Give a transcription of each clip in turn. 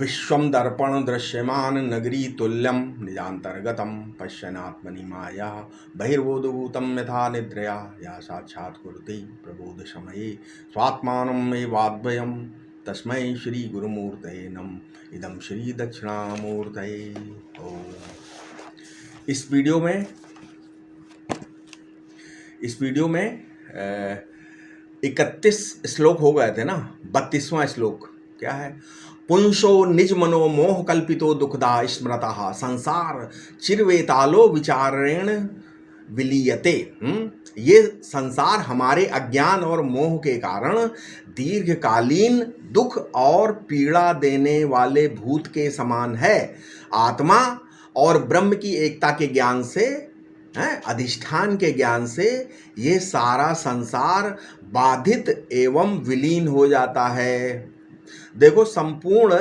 विश्वं दर्पण दृश्यमान नगरी तुल्यं निजान्तर्गतं पश्यन्नात्मनि माया बहिर्बोधभूतं यथा निद्रया या साक्षात् कुरुते प्रबोधसमये स्वात्मानं एवाद्वयं तस्मै श्री गुरुमूर्तये नमः। इदं श्री दक्षिणामूर्तये ओम। इस वीडियो में 31 श्लोक हो गए थे ना। 32वां श्लोक क्या है? पुंसो निज मनो मोह कल्पितो दुखदा स्मृतः संसार चिरवेतालो विचारेण विलीयते। ये संसार हमारे अज्ञान और मोह के कारण दीर्घकालीन दुख और पीड़ा देने वाले भूत के समान है। आत्मा और ब्रह्म की एकता के ज्ञान से, अधिष्ठान के ज्ञान से ये सारा संसार बाधित एवं विलीन हो जाता है। देखो, संपूर्ण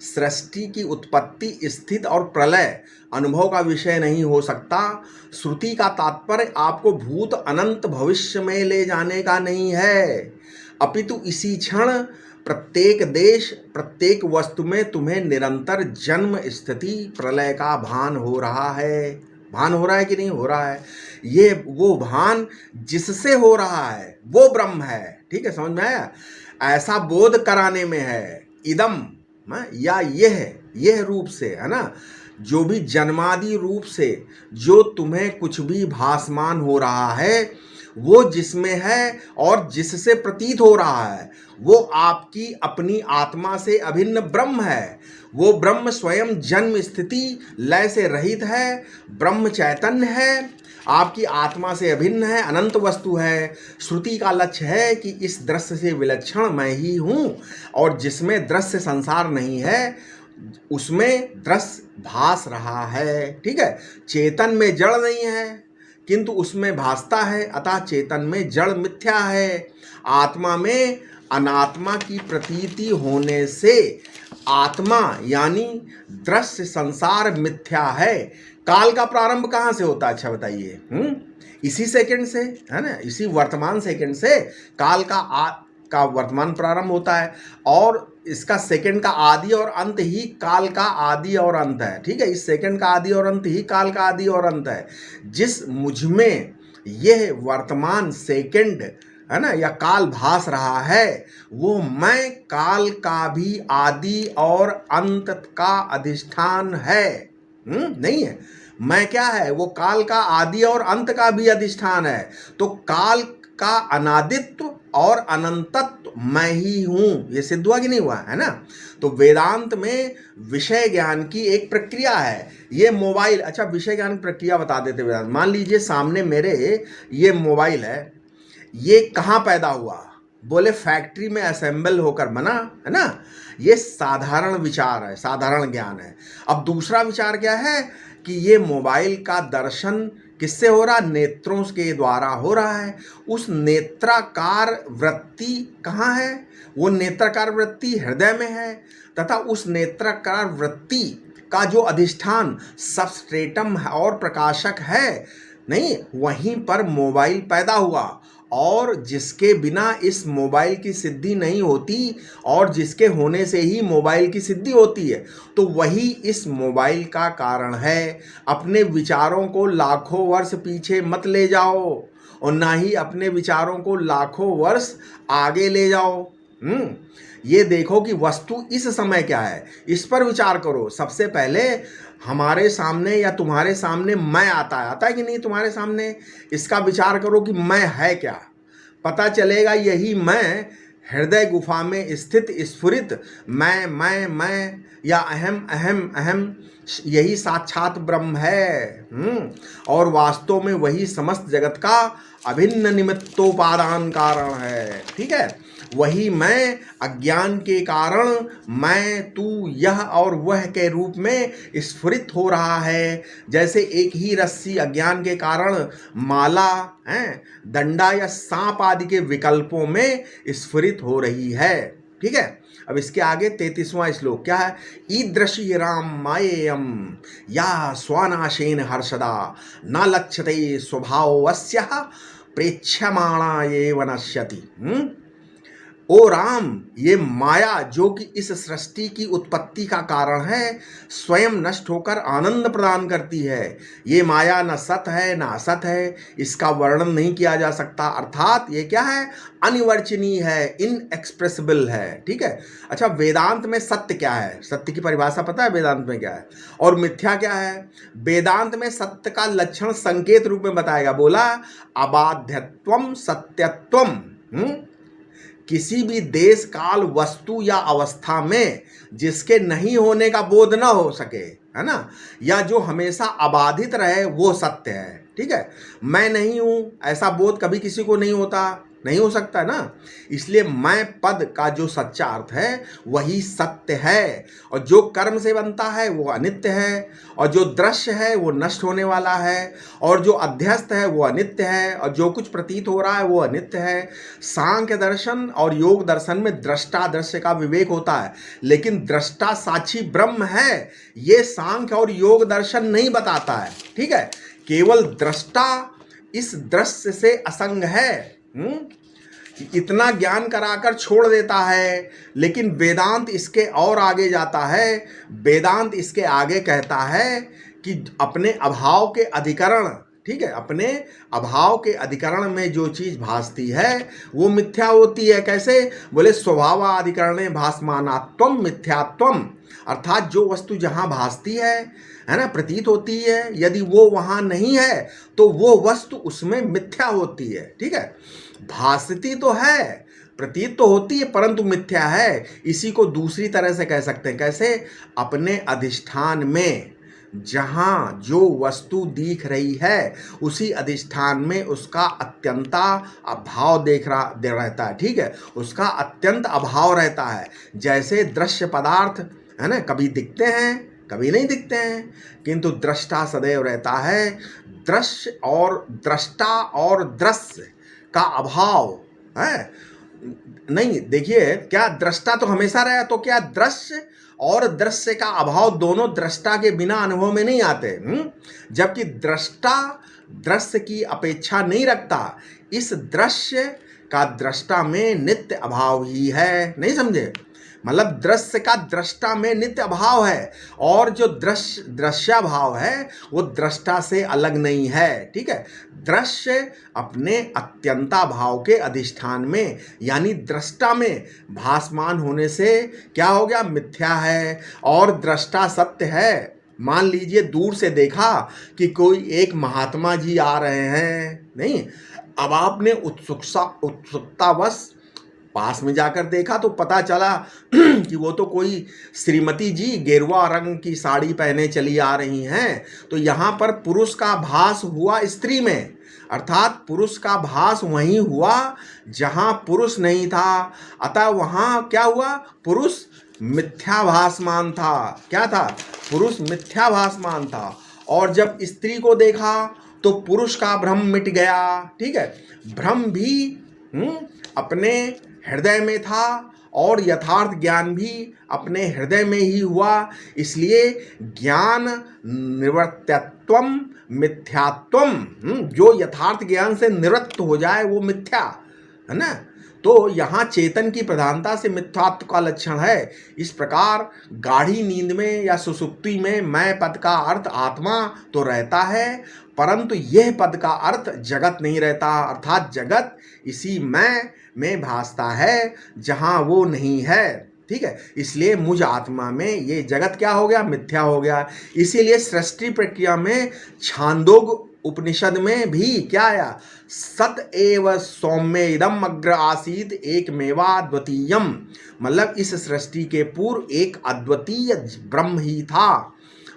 सृष्टि की उत्पत्ति, स्थिति और प्रलय अनुभव का विषय नहीं हो सकता। श्रुति का तात्पर्य आपको भूत अनंत भविष्य में ले जाने का नहीं है, अपितु इसी क्षण प्रत्येक देश, प्रत्येक वस्तु में तुम्हें निरंतर जन्म, स्थिति, प्रलय का भान हो रहा है। भान हो रहा है कि नहीं हो रहा है? ये वो भान जिससे हो रहा है वो ब्रह्म है। ठीक है, समझ में आया? ऐसा बोध कराने में है इदम या यह रूप से, है ना, जो भी जन्मादि रूप से जो तुम्हें कुछ भी भासमान हो रहा है वो जिसमें है और जिससे प्रतीत हो रहा है वो आपकी अपनी आत्मा से अभिन्न ब्रह्म है। वो ब्रह्म स्वयं जन्म, स्थिति, लय से रहित है, ब्रह्म चैतन्य है, आपकी आत्मा से अभिन्न है, अनंत वस्तु है। श्रुति का लक्ष्य है कि इस दृश्य से विलक्षण मैं ही हूँ, और जिसमें दृश्य संसार नहीं है उसमें दृश्य भास रहा है। ठीक है, चेतन में जड़ नहीं है किंतु उसमें भासता है, अतः चेतन में जड़ मिथ्या है। आत्मा में अनात्मा की प्रतीति होने से आत्मा यानी दृश्य संसार मिथ्या है। काल का प्रारंभ कहाँ से होता है? अच्छा बताइए। इसी सेकंड से, है ना, इसी वर्तमान सेकंड से काल का वर्तमान प्रारंभ होता है, और इसका सेकंड का आदि और अंत ही काल का आदि और अंत है। ठीक है, इस सेकंड का आदि और अंत ही काल का आदि और अंत है। जिस मुझ में यह वर्तमान सेकंड, है ना, या काल भास रहा है वो मैं काल का भी आदि और अंत का अधिष्ठान है। नहीं है? मैं क्या है? वो काल का आदि और अंत का भी अधिष्ठान है। तो काल का अनादित्व और अनंतत्व मैं ही हूं। ये सिद्ध हुआ कि नहीं हुआ? है ना। तो वेदांत में विषय ज्ञान की एक प्रक्रिया है। ये मोबाइल, अच्छा विषय ज्ञान की प्रक्रिया बता देते वेदांत। मान लीजिए सामने मेरे ये मोबाइल है, ये कहाँ पैदा हुआ? बोले फैक्ट्री में असेंबल होकर बना, है ना। ये साधारण विचार है, साधारण ज्ञान है। अब दूसरा विचार क्या है कि ये मोबाइल का दर्शन किससे हो रहा? नेत्रों के द्वारा हो रहा है। उस नेत्राकार वृत्ति कहाँ है? वो नेत्राकार वृत्ति हृदय में है, तथा उस नेत्राकार वृत्ति का जो अधिष्ठान सबस्ट्रेटम और प्रकाशक है, नहीं, वहीं पर मोबाइल पैदा हुआ। और जिसके बिना इस मोबाइल की सिद्धि नहीं होती और जिसके होने से ही मोबाइल की सिद्धि होती है, तो वही इस मोबाइल का कारण है। अपने विचारों को लाखों वर्ष पीछे मत ले जाओ और ना ही अपने विचारों को लाखों वर्ष आगे ले जाओ। ये देखो कि वस्तु इस समय क्या है, इस पर विचार करो। सबसे पहले हमारे सामने या तुम्हारे सामने मैं आता है कि नहीं तुम्हारे सामने? इसका विचार करो कि मैं है क्या। पता चलेगा यही मैं हृदय गुफा में स्थित स्फुरित मैं या अहम अहम अहम, यही साक्षात ब्रह्म है। और वास्तव में वही समस्त जगत का अभिन्न निमित्तोपादान कारण है। ठीक है, वही मैं अज्ञान के कारण मैं, तू, यह और वह के रूप में स्फुरित हो रहा है। जैसे एक ही रस्सी अज्ञान के कारण माला, दंडा या सांप आदि के विकल्पों में स्फुरित हो रही है। ठीक है, अब इसके आगे 33वां श्लोक क्या है? ईदृशी राम मायेयम या स्वानाशेन हर्षदा न लक्ष्यते स्वभावस्य प्रेक्षमाणा ये वनश्यति। ओ राम, ये माया जो कि इस सृष्टि की उत्पत्ति का कारण है, स्वयं नष्ट होकर आनंद प्रदान करती है। ये माया न सत है न असत है, इसका वर्णन नहीं किया जा सकता। अर्थात ये क्या है? अनिवर्चनीय है, इनएक्सप्रेसिबल है। ठीक है। अच्छा, वेदांत में सत्य क्या है? सत्य की परिभाषा पता है वेदांत में क्या है? और मिथ्या क्या है? वेदांत में सत्य का लक्षण संकेत रूप में बताएगा। बोला अबाध्यत्वम सत्यत्वम। किसी भी देश काल वस्तु या अवस्था में जिसके नहीं होने का बोध न हो सके, है ना, या जो हमेशा अबाधित रहे, वो सत्य है। ठीक है। मैं नहीं हूं ऐसा बोध कभी किसी को नहीं होता, नहीं हो सकता ना। इसलिए मैं पद का जो सच्चा अर्थ है वही सत्य है। और जो कर्म से बनता है वो अनित्य है, और जो दृश्य है वो नष्ट होने वाला है, और जो अध्यस्त है वो अनित्य है, और जो कुछ प्रतीत हो रहा है वो अनित्य है। सांख्य दर्शन और योग दर्शन में दृष्टा दृश्य का विवेक होता है, लेकिन दृष्टा साक्षी ब्रह्म है, ये सांख्य और योग दर्शन नहीं बताता है। ठीक है। केवल दृष्टा इस दृश्य से असंग है। इतना ज्ञान कराकर छोड़ देता है, लेकिन वेदांत इसके और आगे जाता है। वेदांत इसके आगे कहता है कि अपने अभाव के अधिकरण, ठीक है, अपने अभाव के अधिकरण में जो चीज भासती है वो मिथ्या होती है। कैसे? बोले स्वभावाधिकरणे भासमानात्वम मिथ्यात्वम। अर्थात जो वस्तु जहां भासती है ना, प्रतीत होती है, यदि वो वहां नहीं है तो वो वस्तु उसमें मिथ्या होती है। ठीक है। भासती तो है, प्रतीत तो होती है, परंतु मिथ्या है। इसी को दूसरी तरह से कह सकते हैं। कैसे? अपने अधिष्ठान में जहां जो वस्तु दिख रही है उसी अधिष्ठान में उसका अत्यंता अभाव दे रहता है। ठीक है। उसका अत्यंत अभाव रहता है। जैसे दृश्य पदार्थ है ना, कभी दिखते हैं कभी नहीं दिखते हैं, किंतु दृष्टा सदैव रहता है। दृश्य और दृष्टा और दृश्य का अभाव है नहीं। देखिए, क्या दृष्टा तो हमेशा रहा, तो क्या दृश्य और दृश्य का अभाव दोनों दृष्टा के बिना अनुभव में नहीं आते? जबकि दृष्टा दृश्य की अपेक्षा नहीं रखता, इस दृश्य का दृष्टा में नित्य अभाव ही है। नहीं समझे? मतलब दृश्य का दृष्टा में नित्य अभाव है, और जो दृश्याभाव है वो दृष्टा से अलग नहीं है। ठीक है। दृश्य अपने अत्यंता भाव के अधिष्ठान में यानी दृष्टा में भासमान होने से क्या हो गया? मिथ्या है। और दृष्टा सत्य है। मान लीजिए दूर से देखा कि कोई एक महात्मा जी आ रहे हैं, नहीं, अब आपने उत्सुकतावश पास में जाकर देखा तो पता चला कि वो तो कोई श्रीमती जी गेरुआ रंग की साड़ी पहने चली आ रही हैं। तो यहाँ पर पुरुष का भास हुआ स्त्री में, अर्थात पुरुष का भास वहीं हुआ जहाँ पुरुष नहीं था। अतः वहाँ क्या हुआ? पुरुष मिथ्याभासमान था। क्या था? पुरुष मिथ्याभासमान था। और जब स्त्री को देखा तो पुरुष का भ्रम मिट गया। ठीक है। भ्रम भी अपने हृदय में था, और यथार्थ ज्ञान भी अपने हृदय में ही हुआ। इसलिए ज्ञान निवृत्तत्वम मिथ्यात्वम, जो यथार्थ ज्ञान से निवृत्त हो जाए वो मिथ्या है ना। तो यहाँ चेतन की प्रधानता से मिथ्यात्व का लक्षण है। इस प्रकार गाढ़ी नींद में या सुसुप्ति में मैं पद का अर्थ आत्मा तो रहता है, परंतु यह पद का अर्थ जगत नहीं रहता। अर्थात जगत इसी मैं में भासता है जहां वो नहीं है। ठीक है। इसलिए मुझ आत्मा में ये जगत क्या हो गया? मिथ्या हो गया। इसीलिए सृष्टि प्रक्रिया में छांदोग उपनिषद में भी क्या आया? सत एव सौम्य इदम अग्र आसीत एक मेवा द्वितीयम। मतलब इस सृष्टि के पूर्व एक अद्वितीय ब्रह्म ही था।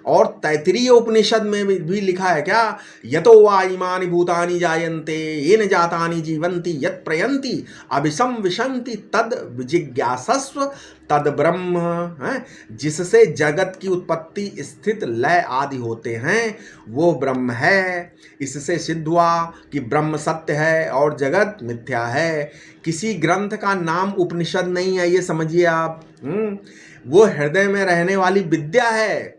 और तैतरीय उपनिषद में भी लिखा है क्या? यतो वा इमानि भूतानि जायन्ते येन जातानि जीवन्ति यत् प्रयन्ति अभिसम विशन्ति तद विजिज्ञासस्व तद ब्रह्म है। जिससे जगत की उत्पत्ति स्थित लय आदि होते हैं वो ब्रह्म है। इससे सिद्ध हुआ कि ब्रह्म सत्य है और जगत मिथ्या है। किसी ग्रंथ का नाम उपनिषद नहीं है, ये समझिए आप। वो हृदय में रहने वाली विद्या है।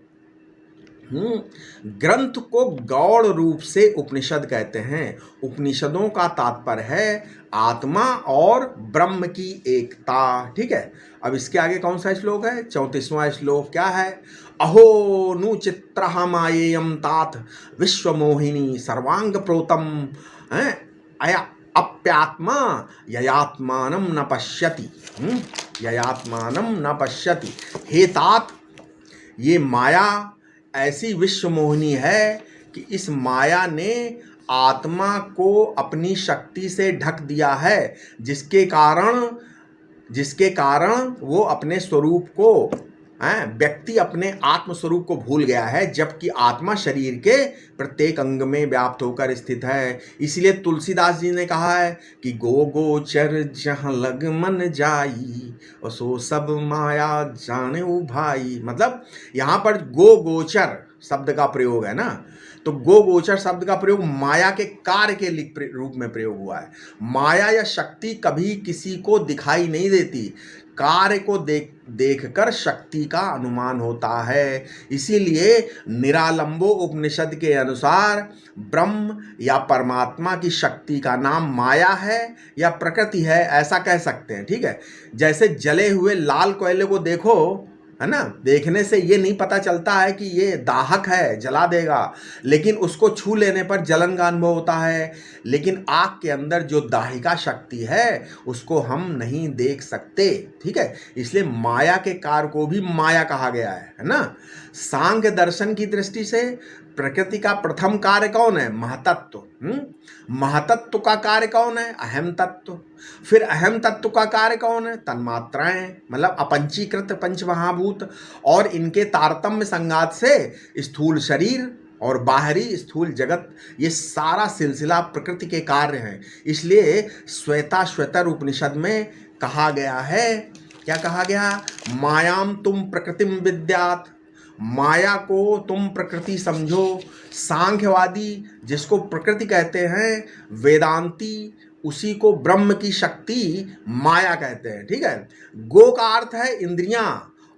ग्रंथ को गौड़ रूप से उपनिषद कहते हैं। उपनिषदों का तात्पर्य है आत्मा और ब्रह्म की एकता। ठीक है, अब इसके आगे कौन सा श्लोक है? 34वां श्लोक क्या है? अहो नु चित्र मायेयम तात विश्वमोहिनी सर्वांग प्रोतम अया अप्यात्मा ययात्मानं न पश्यति। ययात्मानं न पश्यति। हे तात, ये माया ऐसी विश्व मोहिनी है कि इस माया ने आत्मा को अपनी शक्ति से ढक दिया है, जिसके कारण वो अपने स्वरूप को व्यक्ति अपने आत्म स्वरूप को भूल गया है, जबकि आत्मा शरीर के प्रत्येक अंग में व्याप्त होकर स्थित है। इसलिए तुलसीदास जी ने कहा है कि गो गोचर जहाँ लग मन जाई और सो सब माया जाने भाई। मतलब यहाँ पर गो गोचर शब्द का प्रयोग है ना, तो गो गोचर शब्द का प्रयोग माया के कार्य के रूप में प्रयोग हुआ है। माया या शक्ति कभी किसी को दिखाई नहीं देती, कार्य को देखकर शक्ति का अनुमान होता है। इसीलिए निरालंबो उपनिषद के अनुसार ब्रह्म या परमात्मा की शक्ति का नाम माया है या प्रकृति है, ऐसा कह सकते हैं। ठीक है, जैसे जले हुए लाल कोयले को देखो, है ना, देखने से ये नहीं पता चलता है कि ये दाहक है, जला देगा, लेकिन उसको छू लेने पर जलन का अनुभव होता है। लेकिन आग के अंदर जो दाहिका शक्ति है उसको हम नहीं देख सकते। ठीक है, इसलिए माया के कार्य को भी माया कहा गया है ना। सांख्य दर्शन की दृष्टि से प्रकृति का प्रथम कार्य कौन है? महतत्व। महतत्व का कार्य कौन है? अहम तत्व। फिर अहम तत्व का कार्य कौन है? तन्मात्राएं, मतलब अपंचीकृत पंचमहाभूत और इनके तारतम्य संघात से स्थूल शरीर और बाहरी स्थूल जगत, ये सारा सिलसिला प्रकृति के कार्य हैं। इसलिए श्वेताश्वतर उपनिषद में कहा गया है, क्या कहा गया? मायाम तुम प्रकृतिम विद्यात, माया को तुम प्रकृति समझो। सांख्यवादी जिसको प्रकृति कहते हैं, वेदांती उसी को ब्रह्म की शक्ति माया कहते हैं। ठीक है, गो का अर्थ है इंद्रियां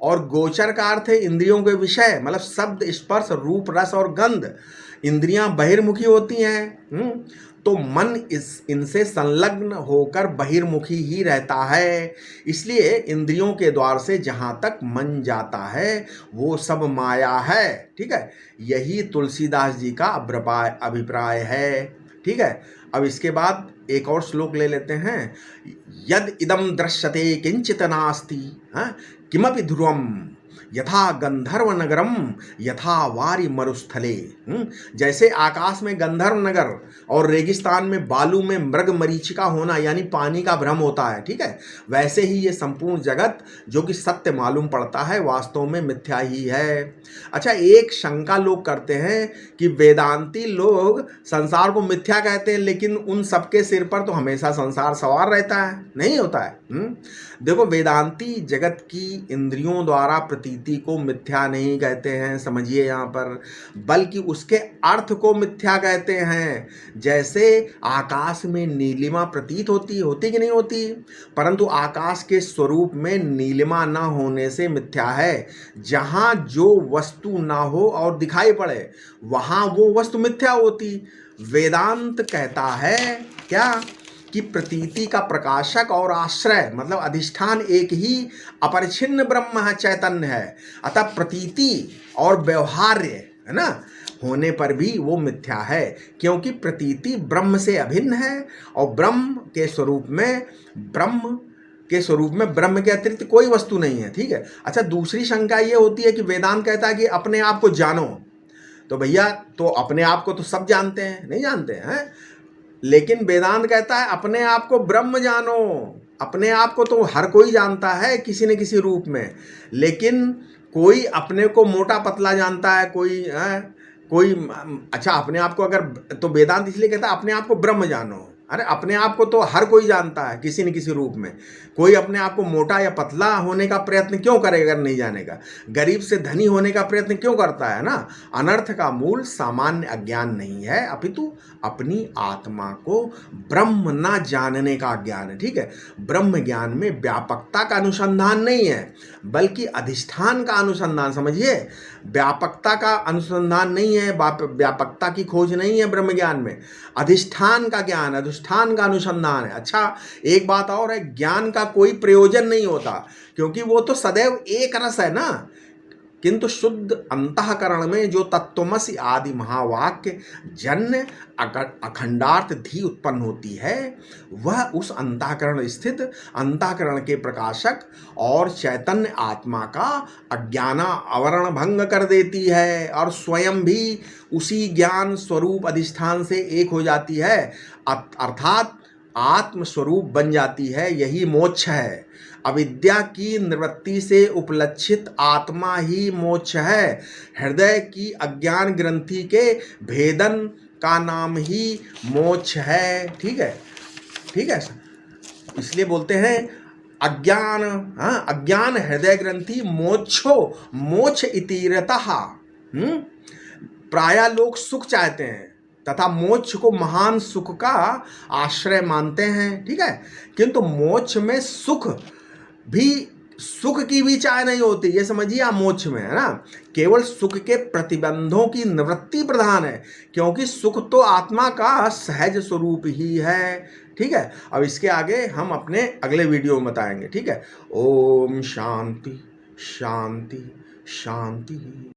और गोचर का अर्थ है इंद्रियों के विषय, मतलब शब्द स्पर्श रूप रस और गंध। इंद्रियां बहिर्मुखी होती हैं, तो मन इनसे संलग्न होकर बहिर्मुखी ही रहता है। इसलिए इंद्रियों के द्वार से जहाँ तक मन जाता है वो सब माया है। ठीक है, यही तुलसीदास जी का अभिप्राय है। ठीक है, अब इसके बाद एक और श्लोक ले लेते हैं। यद इदम दृश्यते किंचित नास्ति किमपि ध्रुवम यथा गंधर्व नगरम यथा वारी मरुस्थले। जैसे आकाश में गंधर्व नगर और रेगिस्तान में बालू में मृग मरीचिका होना यानी पानी का भ्रम होता है। ठीक है, वैसे ही ये संपूर्ण जगत जो कि सत्य मालूम पड़ता है वास्तव में मिथ्या ही है। अच्छा, एक शंका लोग करते हैं कि वेदांती लोग संसार को मिथ्या कहते हैं, लेकिन उन सबके सिर पर तो हमेशा संसार सवार रहता है, नहीं होता है। देखो, वेदांती जगत की इंद्रियों द्वारा प्रतीति को मिथ्या नहीं कहते हैं, समझिए यहाँ पर, बल्कि उसके अर्थ को मिथ्या कहते हैं। जैसे आकाश में नीलिमा प्रतीत होती कि नहीं होती, परंतु आकाश के स्वरूप में नीलिमा ना होने से मिथ्या है। जहाँ जो वस्तु ना हो और दिखाई पड़े वहाँ वो वस्तु मिथ्या होती। वेदांत कहता है क्या कि प्रतीति का प्रकाशक और आश्रय मतलब अधिष्ठान एक ही अपरिच्छिन्न ब्रह्म चैतन्य है। अतः प्रतीति और व्यवहार्य, है ना, होने पर भी वो मिथ्या है, क्योंकि प्रतीति ब्रह्म से अभिन्न है और ब्रह्म के स्वरूप में ब्रह्म के अतिरिक्त कोई वस्तु नहीं है। ठीक है, अच्छा, दूसरी शंका ये होती है कि वेदांत कहता है कि अपने आप को जानो, तो भैया तो अपने आप को तो सब जानते हैं, नहीं जानते हैं, लेकिन वेदांत कहता है अपने आप को ब्रह्म जानो। अपने आप को तो हर कोई जानता है किसी न किसी रूप में, लेकिन कोई अपने को मोटा पतला जानता है, कोई अच्छा, अपने आप को अगर, तो वेदांत इसलिए कहता है अपने आप को ब्रह्म जानो। अरे अपने आप को तो हर कोई जानता है किसी न किसी रूप में। कोई अपने आप को मोटा या पतला होने का प्रयत्न क्यों करेगा अगर नहीं जानेगा? गरीब से धनी होने का प्रयत्न क्यों करता है ना? अनर्थ का मूल सामान्य अज्ञान नहीं है, अपितु अपनी आत्मा को ब्रह्म ना जानने का अज्ञान है। ठीक है, ब्रह्म ज्ञान में व्यापकता का अनुसंधान नहीं है, बल्कि अधिष्ठान का अनुसंधान। समझिए, व्यापकता का अनुसंधान नहीं है, व्यापकता की खोज नहीं है ब्रह्म ज्ञान में। अधिष्ठान का ज्ञान, अधिष्ठान का अनुसंधान है। अच्छा, एक बात और है, ज्ञान का कोई प्रयोजन नहीं होता, क्योंकि वो तो सदैव एक रस है ना। किंतु शुद्ध अंतःकरण में जो तत्वमसि आदि महावाक्य जन्य अखंडार्थ धी उत्पन्न होती है, वह उस अंतःकरण स्थित अंतःकरण के प्रकाशक और चैतन्य आत्मा का अज्ञाना आवरण भंग कर देती है, और स्वयं भी उसी ज्ञान स्वरूप अधिष्ठान से एक हो जाती है, अर्थात आत्म स्वरूप बन जाती है। यही मोक्ष है। अविद्या की निवृत्ति से उपलक्षित आत्मा ही मोक्ष है। हृदय की अज्ञान ग्रंथि के भेदन का नाम ही मोक्ष है। ठीक है, ठीक है, इसलिए बोलते हैं अज्ञान, हाँ, अज्ञान हृदय ग्रंथि मोक्षो मोक्ष इतीरतः। प्रायः लोग सुख चाहते हैं तथा मोक्ष को महान सुख का आश्रय मानते हैं। ठीक है, किंतु मोक्ष में सुख की भी चाह नहीं होती, ये समझिए आप। मोक्ष में है ना, केवल सुख के प्रतिबंधों की निवृत्ति प्रधान है, क्योंकि सुख तो आत्मा का सहज स्वरूप ही है। ठीक है, अब इसके आगे हम अपने अगले वीडियो में बताएंगे। ठीक है, ओम शांति शांति शांति।